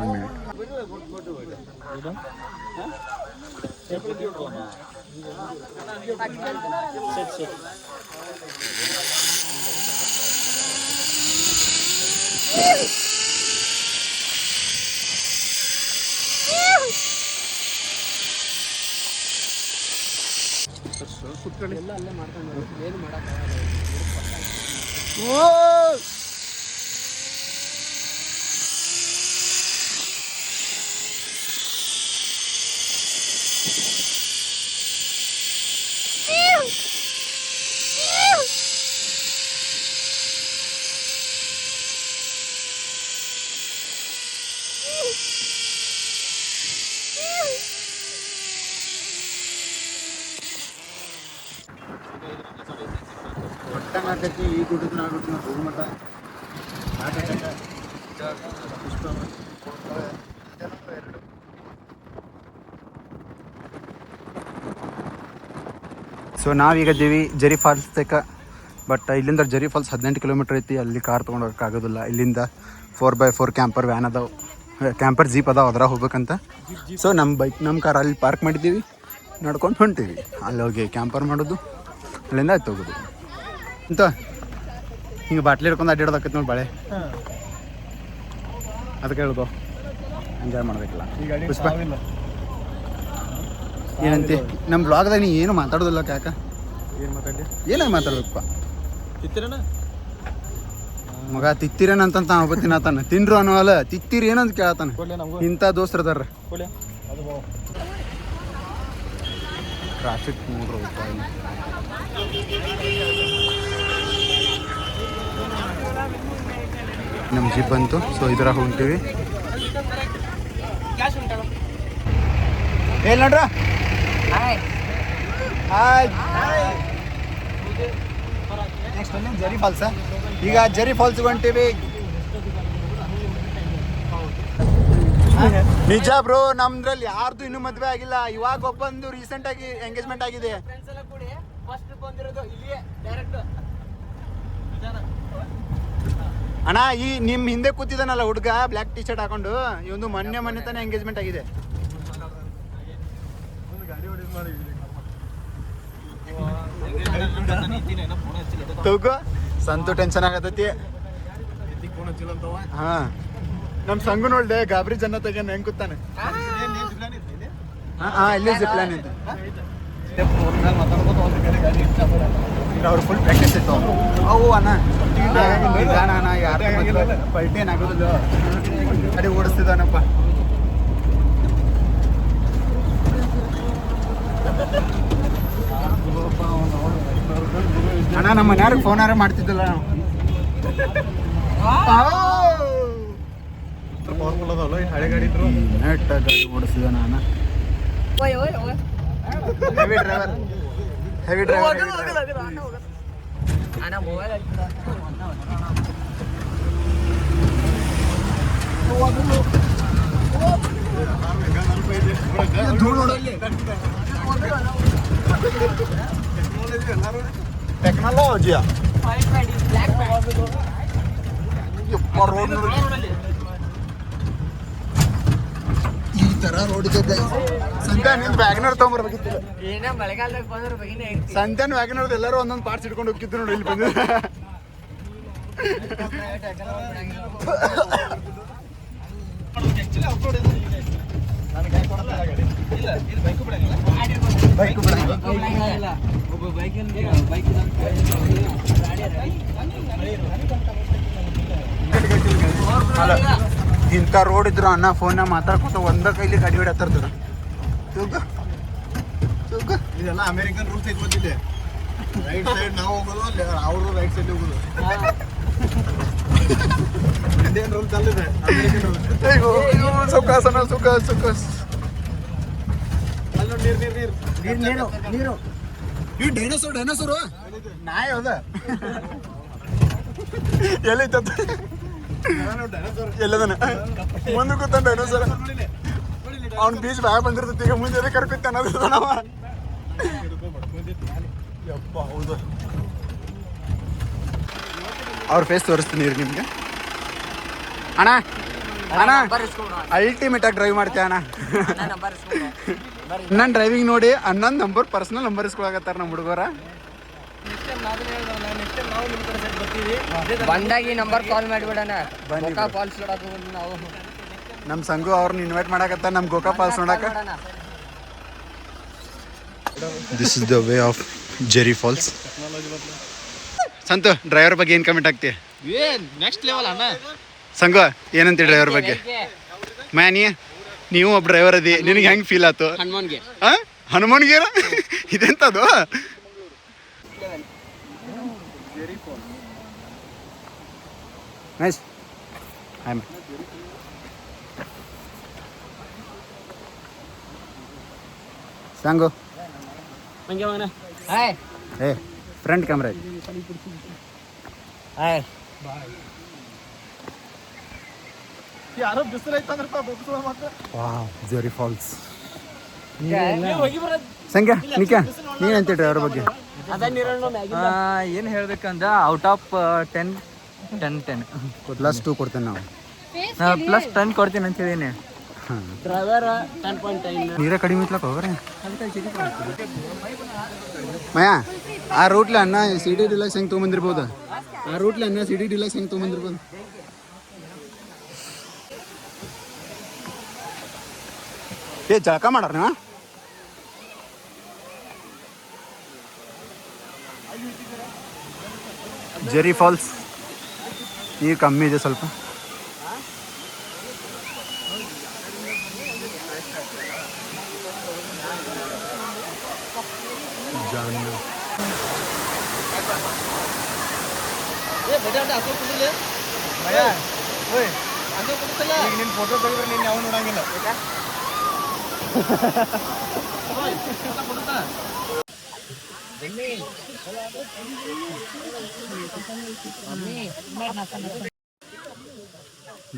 ಎಲ್ಲ ಅಲ್ಲೇ ಮಾಡ್ಕೊಂಡು ಏನು ಮಾಡೋಕ್ಕಾಗಲ್ಲ ಒಟ್ಟಾಗತಿ ಈ ಗುಡ್ಡದ ಆಗುತ್ತೆ ಹೋಗ್ಮಟ ಸೊ ನಾವೀಗಿದ್ದೀವಿ ಜರಿ ಫಾಲ್ಸ್ ತನಕ ಬಟ್ ಇಲ್ಲಿಂದ ಜರಿ ಫಾಲ್ಸ್ 18 ಕಿಲೋಮೀಟ್ರ್ ಐತಿ ಅಲ್ಲಿ ಕಾರ್ ತೊಗೊಂಡು ಹೋಗೋಕ್ಕಾಗೋದಿಲ್ಲ ಇಲ್ಲಿಂದ 4x4 ಕ್ಯಾಂಪರ್ ವ್ಯಾನ್ ಅದಾವೆ ಕ್ಯಾಂಪರ್ ಜೀಪ್ ಅದಾವೆ ಅದ್ರಾಗ ಹೋಗ್ಬೇಕಂತ ಸೊ ನಮ್ಮ ಕಾರ್ ಅಲ್ಲಿ ಪಾರ್ಕ್ ಮಾಡಿದ್ದೀವಿ ನಡ್ಕೊಂಡು ಹೊಂಟೀವಿ ಅಲ್ಲಿ ಹೋಗಿ ಕ್ಯಾಂಪರ್ ಮಾಡೋದು ಅಲ್ಲಿಂದ ಆಯ್ತು ಹೋಗೋದು ಅಂತ ಹಿಂಗೆ ಬಾಟ್ಲಿ ಹಿಡ್ಕೊಂಡು ಅಡ್ಡಾಡೋದಾಕೈತೆ ನೋಡಿ ಬಾಳೆ ಅದಕ್ಕೆ ಹೇಳ್ದು ಎಂಜಾಯ್ ಮಾಡಬೇಕಲ್ಲ ಪುಷ್ಪ ಏನಂತೆ ನಮ್ಮ ಬ್ಲಾಗ್ದಾಗ ನೀ ಏನು ಮಾತಾಡೋದಿಲ್ಲ ಯಾಕ ಏನಾಗ ಮಾತಾಡ್ಬೇಕಪ್ಪ ಮಗ ತಿತ್ತಿರೇನ ಅಂತ ಒಬ್ಬತ್ತಿನ ಆತಾನ ತಿನ್ರು ಅನ್ನೋಲ್ಲ ತಿತ್ತಿರಿ ಏನಂತ ಕೇಳತಾನ ಇಂಥ ದೋಸ್ತರ ಅದಾರ ಟ್ರಾಫಿಕ್ ನೋಡ್ರಿ ನಮ್ಮ ಜೀಪ್ ಬಂತು ಸೊ ಇದ್ರಾಗ ಹೊಂಟೀವಿ ಹೇಳಿ ನೋಡ್ರ ನೆಕ್ಸ್ಟ್ ಅಲ್ಲಿ ಜರಿ ಫಾಲ್ಸ ಈಗ ಜರಿ ಫಾಲ್ಸ್ ಹೊಂಟೀವಿ ನಿಜ ಬ್ರೋ ನಮ್ದ್ರಲ್ಲಿ ಯಾರ್ದು ಇನ್ನೂ ಮದುವೆ ಆಗಿಲ್ಲ ಇವಾಗ ಒಬ್ಬಂದು ರೀಸೆಂಟ್ ಆಗಿ ಎಂಗೇಜ್ಮೆಂಟ್ ಆಗಿದೆ ಅಣ್ಣ ಈ ನಿಮ್ ಹಿಂದೆ ಕೂತಿದ್ದಾನಲ್ಲ ಹುಡುಗ ಬ್ಲ್ಯಾಕ್ ಟಿ ಶರ್ಟ್ ಹಾಕೊಂಡು ಇವೊಂದು ಮೊನ್ನೆ ತಾನೇ ಎಂಗೇಜ್ಮೆಂಟ್ ಆಗಿದೆ ತಗೋ ಸಂತು ಟೆನ್ಷನ್ ಆಗತೈತಿ ಹಾ ನಮ್ ಸಂಗು ನೋಡ್ದೆ ಗಾಬರಿ ಜನ ತೆಗ್ಯಾನ ಹೆಂಗ್ ಕೂತಾನೆ ಹಾ ಇಲ್ಲಿ ಜಿಪ್ಲೈನ್ ಅಂತ ಅವ್ರು ಫುಲ್ ಪ್ರಾಕ್ಟೀಸ್ ಇತ್ತು ಅವು ಅಣ್ಣ ಅಣ್ಣ ಯಾರು ಪಲ್ಟಿ ಏನಾಗೋದಿಲ್ಲ ಗಾಡಿ ಓಡಿಸ್ತಿದ್ದಾನಪ್ಪ ಅಣ್ಣ ನಮ್ಮ ಮನೆಯವ್ರಿಗೆ ಫೋನಾರ ಮಾಡ್ತಿದ್ದಲ್ಲ ನಾವು ಪವರ್ಫುಲ್ ಅದಾವಲ್ಲ ಈ ಹಳೆ ಗಾಡಿ ಇದ್ರು ನೆಟ್ ಗಾಡಿ ಓಡಿಸಿದ ನಾನು heavy driver ana mobile Oh, ಟೆಕ್ನಾಲಜಿಯಾ ಈ ತರ ರೋಡ್ ಇದೆ ಸಂತೆ ನಿಂದು ವ್ಯಾಗನರ್ ತಗೊಂಡ್ಬರ್ಬೇಕಿತ್ತು ಏನ ಮಳೆಗಾಲದಾಗ ಬಂದ್ರೆ ಬಗಿನೇ ಐತಿ ಸಂತೆನ್ ವ್ಯಾಗನರ್ ಎಲ್ಲರೂ ಒಂದೊಂದು ಪಾರ್ಟ್ಸ್ ಇಟ್ಕೊಂಡು ಹೋಗಿದ್ದು ನೋಡಿ ಇಲ್ಲಿ ಬಂದು ಇಂಥ ರೋಡ್ ಇದ್ರು ಅಣ್ಣ ಫೋನ್ನಾಗ ಮಾತಾಡ್ಕೊತ ಒಂದ ಕೈಲಿ ಗಾಡಿ ಹೊಡ್ಯಾತಿರ್ತಾರ ಇದೆಲ್ಲ ಅಮೆರಿಕನ್ ರೂಲ್ಸ್ ಐತೆ ಗೊತ್ತಿದೆ ರೈಟ್ ಸೈಡ್ ನಾವು ಹೋಗೋದು ಅವರು ರೈಟ್ ಸೈಡ್ ಹೋಗೋದು ಇಂಡಿಯನ್ ರೂಲ್ಸ್ ಅಲ್ಲಿದೆ ಅಮೆರಿಕನ್ ರೂಲ್ಸ್ ಸುಖ ಅಲ್ಲಿ ನೀರು ಈ ಡೈನೋಸರು ನಾಯಿ ಹೌದ ಎಲ್ಲೈತ ಎಲ್ಲದನ ಮುಂದೆ ಕೂತ ಡೈನೋಸರ್ ಅವ್ನ ಬೀಚ್ ಬಾಯ ಬಂದಿರ್ತೈತಿ ಈಗ ಮುಂದೆ ಕರ್ಪಿತ್ತ ಅನ್ನೋದು ನಾವ ಯಪ್ಪ ಹೌದು ಅವ್ರ ಫೇಸ್ ತೋರಿಸ್ತೀನಿ ರೀ ನಿಮ್ಗೆ ಅಣ್ಣ ಅಣ್ಣ ಅಲ್ಟಿಮೇಟ್ ಆಗಿ ಡ್ರೈವ್ ಮಾಡ್ತೀಯ ಅಣ್ಣ ನನ್ನ ಡ್ರೈವಿಂಗ್ ನೋಡಿ ಅಣ್ಣನ ನಂಬರ್ ಪರ್ಸನಲ್ ನಂಬರ್ ಇಸ್ಕೊಳಕತ್ತಾರ ನಮ್ಮ ಹುಡುಗರ ಬಂದಾಗ ಈ ನಂಬರ್ ಕಾಲ್ ಮಾಡಿಬಿಡಣ ಗೋಕಾ ಫಾಲ್ಸ್ ನೋಡಕ್ಕೆ ನಾವು ನಮ್ಮ ಸಂಘು ಅವ್ರನ್ನ ಇನ್ವೈಟ್ ಮಾಡಕತ್ತ ನಮ್ಮ ಗೋಕಾ ಫಾಲ್ಸ್ ನೋಡಕ this is the way of Jerry Falls Santu driver ಬಗ್ಗೆ ಏನು ಕಮೆಂಟ್ ಆಗ್ತಿ ನೆಕ್ಸ್ಟ್ ಲೆವೆಲ್ ಅಣ್ಣ ಸಂಘ ಏನಂತ ಡ್ರೈವರ್ ಬಗ್ಗೆ ಮ್ಯಾನಿ ನೀವು ಒಬ್ಬ ಡ್ರೈವರ್ ಅದಿ ನಿನಗೆ ಹೆಂಗೆ ಫೀಲ್ ಆಯ್ತು ಹನುಮಾನ್ಗೆ ಹನುಮಾನ್ಗೇರ ಇದೆಂತದು ನೈಸ್ ಸಂಗು ಏ ಫ್ರಂಟ್ ಕ್ಯಾಮ್ರಾ ಯಾರೋ ಬಿಸಿಲು ಐತಂದ್ರಪ್ಪ ಬೊಗ್ಸೋ ಮತ್ತೆ ವಾವ್ ಜೆರಿ ಫಾಲ್ಸ್ ಸಂಖ್ಯಾ ನಿಕಾ ನೀನಂತ ಡ್ರೈವರ್ ಬಗ್ಗೆ ಏನು ಹೇಳ್ಬೇಕಂದ್ರೆ ಔಟ್ ಆಫ್ 10 +2 ಕೊಡ್ತೇನೆ ನಾವು ಪ್ಲಸ್ 10 ಕೊಡ್ತೀನಿ ಅಂತ ಹೇಳಿನಿ ಡ್ರೈವರ್ 10.9 ನೀರೇ ಕಡಿಮೆ ಇತ್ಲಕ್ಕ ಹೋಗ್ರೆ ಮಯ ಆ ರೂಟ್ಲಿ ಅನ್ನ ಸಿ ಡಿ ಡಿಲಕ್ಸ್ ಹೆಂಗೆ ತೊಗೊಂಬಂದಿರ್ಬೋದು ಆ ರೂಟ್ಲಿ ಅನ್ನ ಸಿ ಡಿ ಡಿಲಕ್ಸ್ ಹೆಂಗೆ ತೊಗೊಂಬಂದಿರ್ಬೋದು ಏ ಜಳಕ ಮಾಡಾರ ನೀವು ಜೆರಿ ಫಾಲ್ಸ್ ನೀರು ಕಮ್ಮಿ ಇದೆ ಸ್ವಲ್ಪ ಈಗ ನಿನ್ನ ಫೋಟೋ ತೆಗೆದ್ರೆ ನೀನು ಯಾವ ನೋಡಂಗಿಲ್ಲ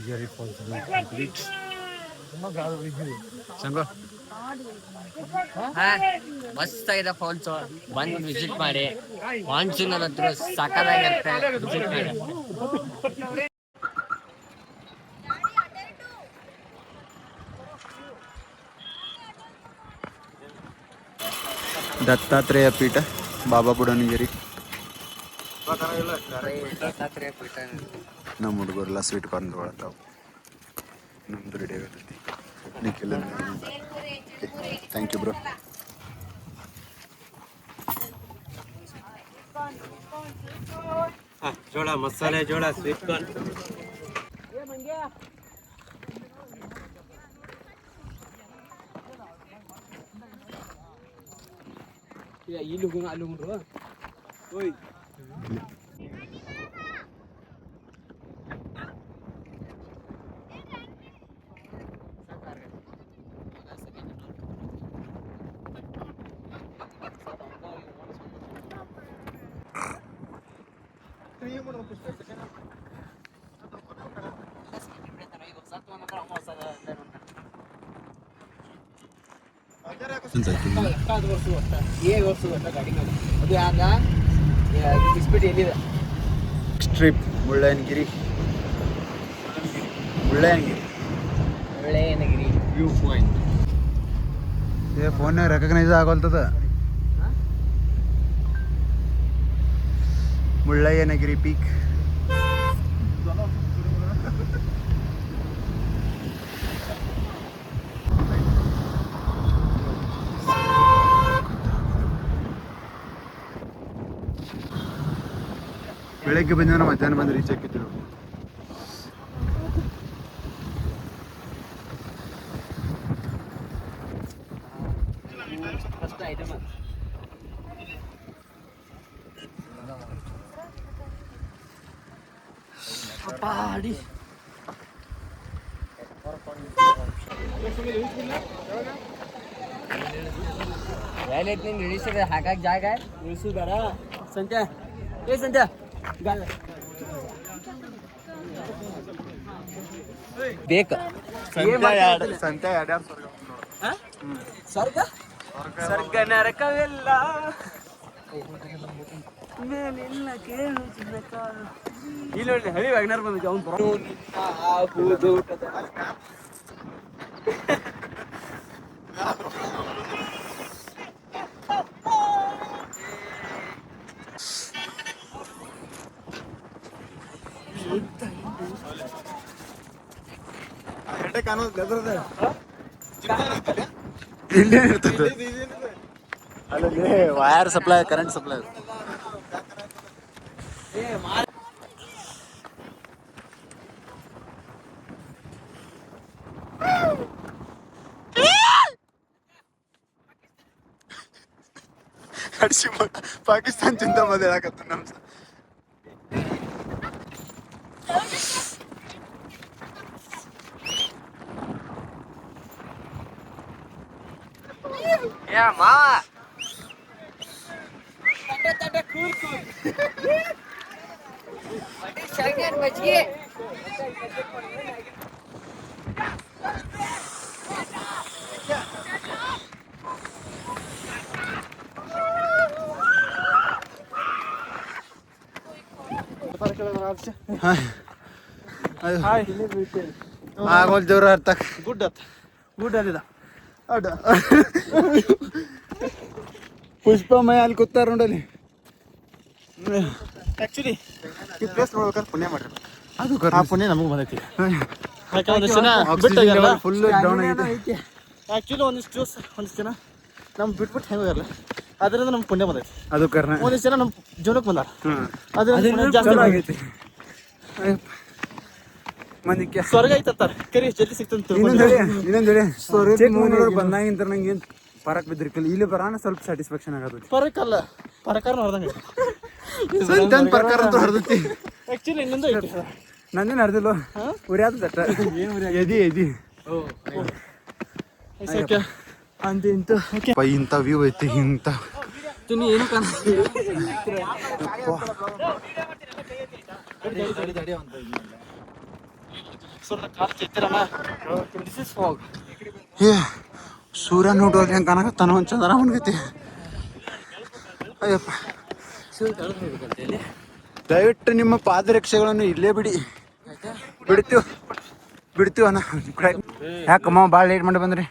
ಜೆರಿ ಫಾಲ್ಸ್ ಕಂಪ್ಲೀಟ್ ಸಂಗೋ ಮಸ್ತ್ ಆಗಿದೆ ಫಾಲ್ಸ್ ಬಂದು ವಿಸಿಟ್ ಮಾಡಿ ಮಾನ್ಸೂನ್ ಹತ್ರ ಸಕ್ಕದಾಗಿರುತ್ತೆ ವಿಸಿಟ್ ಮಾಡಿ ದತ್ತಾತ್ರೇಯ ಪೀಠ ಬಾಬಾ ಬುಡನಗಿರಿ ನಮ್ಮ ಹುಡುಗರೆಲ್ಲ ಸ್ವೀಟ್ ಕಾರ್ನ್ ತೊಗೊಳತ್ತಾವ ನಮ್ದು ರೆಡಿ ಆಗತ್ತೈತಿ ನಿಖಿಲ್ ಥ್ಯಾಂಕ್ ಯು ಬ್ರೋ ಜೋಳ ಮಸಾಲೆ ಜೋಳ ಸ್ವೀಟ್ ಕಾರ್ನ್ ಇಲ್ಲಿ ಹೋಗೋಣ ಅಲ್ಲಿ ಹೋಗ್ರು ಓಯ್ trip Mullayanagiri Mullayanagiri view point. Phone recognise ಆಗೋಲ್ತದ. ಮುಳ್ಳಯ್ಯನಗಿರಿ ಪೀಕ್. ಬೆಳಗ್ಗೆ ಬಂದ ಮಧ್ಯಾಹ್ನ ಬಂದು ರೀಚ್ ಆಗಿದ್ರು. ಇಳಿಸಿದ್ರೆ ಹಾಕಕ್ ಜಾಗ ಇಳಿಸಿದಾರ. ಸಂತೆ ಸಂತೆ ಬೇಕ ಸ್ವರ್ಗ ಸ್ವರ್ಗ ನರಕವೆಲ್ಲ ಮೇಲಿಲ್ಲ ಕೇಳು ಇಲ್ಲಿ ನೋಡಿ ಹಳಿ ವ್ಯಾಗ್ನರ್ ಬಂದಿದ್ದೆ ಅವ್ನು ಇಲ್ಲೇ ಇರ್ತದೆ ಅಲ್ಲಿ wire supply, current supply. Pakistan ಚಿಂತ ಮದ ಹೇಳಕತ್ತ ನಮ್ ಮಾವ ಮಜ್ಜಿಗೆ ಆಗೋಲ್ ದೇವ್ರ ಅರ್ಥ ಗುಡ್ ಅಲ್ಲಿದ ಅಡ್ಡ ಪುಷ್ಪಮಯ ಅಲ್ಲಿ ಕೂತಾರ ನೋಡಲ್ಲಿ. ಆಕ್ಚುಲಿ ಈ ಪ್ಲೇಸ್ ನೋಡ್ಬೇಕಾದ್ರೆ ಪುಣ್ಯ ಮಾಡ್ರಿ. ಅದು ಆ ಪುಣ್ಯ ನಮಗೆ ಬಂದೈತಿ. ಫುಲ್ ಡೌನ್ ಆಗಿದೆ. ಆಕ್ಚುಲಿ ಒಂದಿಷ್ಟು ಜನ ನಮ್ ಬಿಟ್ಬಿಟ್ಟು ಹೆಂಗ ಹೋಗಲ್ಲ, ಅದರಿಂದ ನಮ್ಗೆ ಪುಣ್ಯ ಬಂದೈತಿ. ಅದು ಕರ್ನ ಒಂದಿಷ್ಟು ಜನ ನಮ್ಮ ಜೀವನಕ್ಕೆ ಬಂದಾರ, ಅದರಿಂದ ಜಾಸ್ತಿ ಆಗೈತಿ. ಮಂದಿಕ್ಕೆ ಸ್ವರ್ಗ ಐತಂತಾರ, ಕರಿ ಜಲ್ದಿ ಸಿಕ್ತಂತ. ಇನ್ನೊಂದು ಬಂದಾಗಿಂತ ನಂಗೆ ಏನು ಪರಕ್ ಬಿದ್ದಿರ್ಕಿಲ್ಲ. ಇಲ್ಲಿ ಬರೋಣ ಸ್ವಲ್ಪ ಸ್ಯಾಟಿಸ್ಫ್ಯಾಕ್ಷನ್ ಆಗತ್ತೆ. ಪರಕಲ್ಲ, ಪರಕಾರ ಹೊರದಂಗೆ ಪ್ರಕಾರ ಅಂತ ಹೊರದೈತಿ. ಆಕ್ಚುಲಿ ಇನ್ನೊಂದು ಐತಿ, ನಂದೇನು ಹರಿದಿಲ್ಲ, ಉರಿಯಾದ ದಟ್ಟ ಎದಿ ಅಂತ ಇಂತ ಇಂಥ ವ್ಯೂ ಐತಿ. ಇಂಥ ಏನು ಕಾಣ ಸೂರ್ಯ ನೋಡೋದು ಹೆಂಗೆ ಕಾಣಕತ್ತಾನ ಒಂದು ಚಂದ್ರ ಅವನ್ಗೈತಿ. ಅಯ್ಯಪ್ಪ, ದಯವಿಟ್ಟು ನಿಮ್ಮ ಪಾದರಕ್ಷೆಗಳನ್ನು ಇಲ್ಲೇ ಬಿಡ್ತೀವ ಅಣ್ಣ. ಯಾಕಮ್ಮ ಭಾಳ ಲೇಟ್ ಮಾಡಿ ಬಂದ್ರಿ?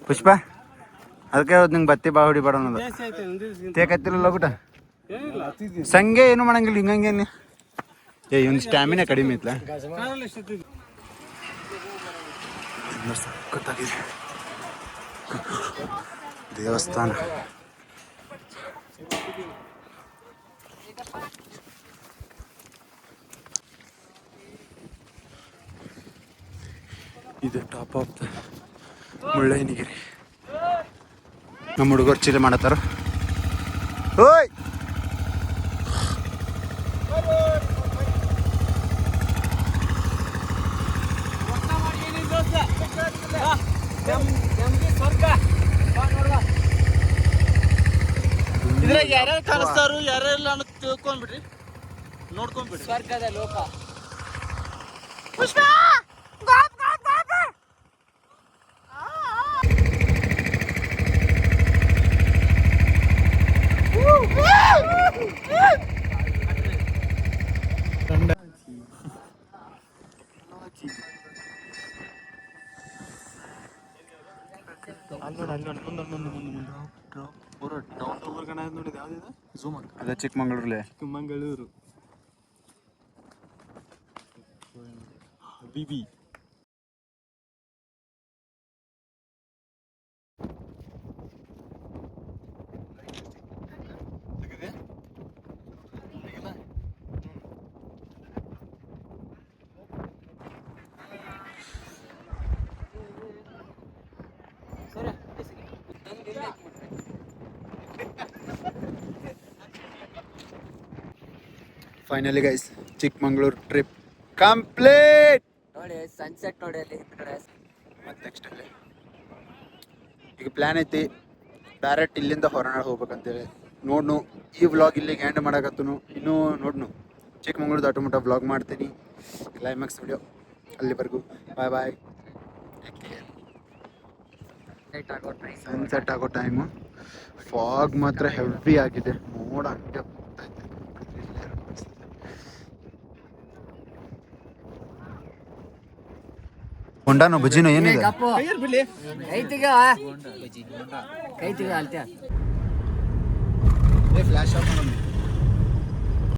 ಪುಷ್ಪ ಅದಕ್ಕೆ ನಿಂಗೆ ಬತ್ತಿ ಬಾ ಹೊಡಿಬೇಡ ಅನ್ನೋದು. ತೇಕತ್ತಿಲ್ಲ ಬಿಟ್ಟ ಸಂಗೆ ಏನು ಮಾಡಂಗಿಲ್ಲ. ಹಿಂಗಂಗೇನು ಒಂದು ಸ್ಟ್ಯಾಮಿನಾ ಕಡಿಮೆ ಐತ್ಲ. ಗೊತ್ತಾಗಿದೆ ದೇವಸ್ಥಾನ. ಇದು ಟಾಪ್ ಆಫ್ ದ ಮುಳ್ಳಯ್ಯನಗಿರಿ. ನಮ್ಮ ಹುಡುಗರು ಚಿಲ್ ಮಾಡತ್ತಾರ. ಓಯ್ ಇದ್ರಾಗ ಯಾರ್ಯಾರು ಕಾಣಿಸ್ತಾರು ಯಾರ್ಯಾರಿಲ್ಲ ಅನ್ನೋದು ತಿಳ್ಕೊಂಡ್ಬಿಡ್ರಿ, ನೋಡ್ಕೊಂಡ್ಬಿಡ್ರಿ. ಸ್ವರ್ಗದ ಲೋಕ. Pushpa! Go! ಅದೇ ಚಿಕ್ಕಮಂಗ್ಳೂರ್ಲೆ ಮಂಗಳೂರು ಬಿಬಿ finally guys Chikkamagaluru trip complete. ನೋಡಿ ಸನ್ಸೆಟ್ ನೋಡಿ ಅಲ್ಲಿ ಹಿಂದ್ಗಡೆ. ಮತ್ತೆ ನೆಕ್ಸ್ಟ್ ಅಲ್ಲಿ ಈಗ ಪ್ಲ್ಯಾನ್ ಐತಿ ಡೈರೆಕ್ಟ್ ಇಲ್ಲಿಂದ ಹೊರನಾಡು ಹೋಗ್ಬೇಕಂತೇಳಿ. ನೋಡ್ನು ಈ ವ್ಲಾಗ್ ಇಲ್ಲಿಗೆ ಎಂಡ್ ಮಾಡಕತ್ತನು. ಇನ್ನೂ ನೋಡ್ನು ಚಿಕ್ಕಮಂಗ್ಳೂರು ದಾಟು ಮಟ್ಟ ವ್ಲಾಗ್ ಮಾಡ್ತೀನಿ, ಕ್ಲೈಮ್ಯಾಕ್ಸ್ ವಿಡಿಯೋ. ಅಲ್ಲಿವರೆಗೂ ಬಾಯ್ ಬಾಯ್. ಸನ್ಸೆಟ್ ಆಗೋ ಟೈಮು. ಫಾಗ್ ಮಾತ್ರ ಹೆವಿ ಆಗಿದೆ, ಮೋಡ ಹಂಗೆ ಹೋಗ್ತಾ ಇದೆ. ಹೊಂಡಾನೋ ಬಜ್ಜಿನೋ ಏನಿದೆ? ಕೈ ತಿಗ ಅಲ್ತ್ಯಾ ಫ್ಲಾಶ್ ಆಫ್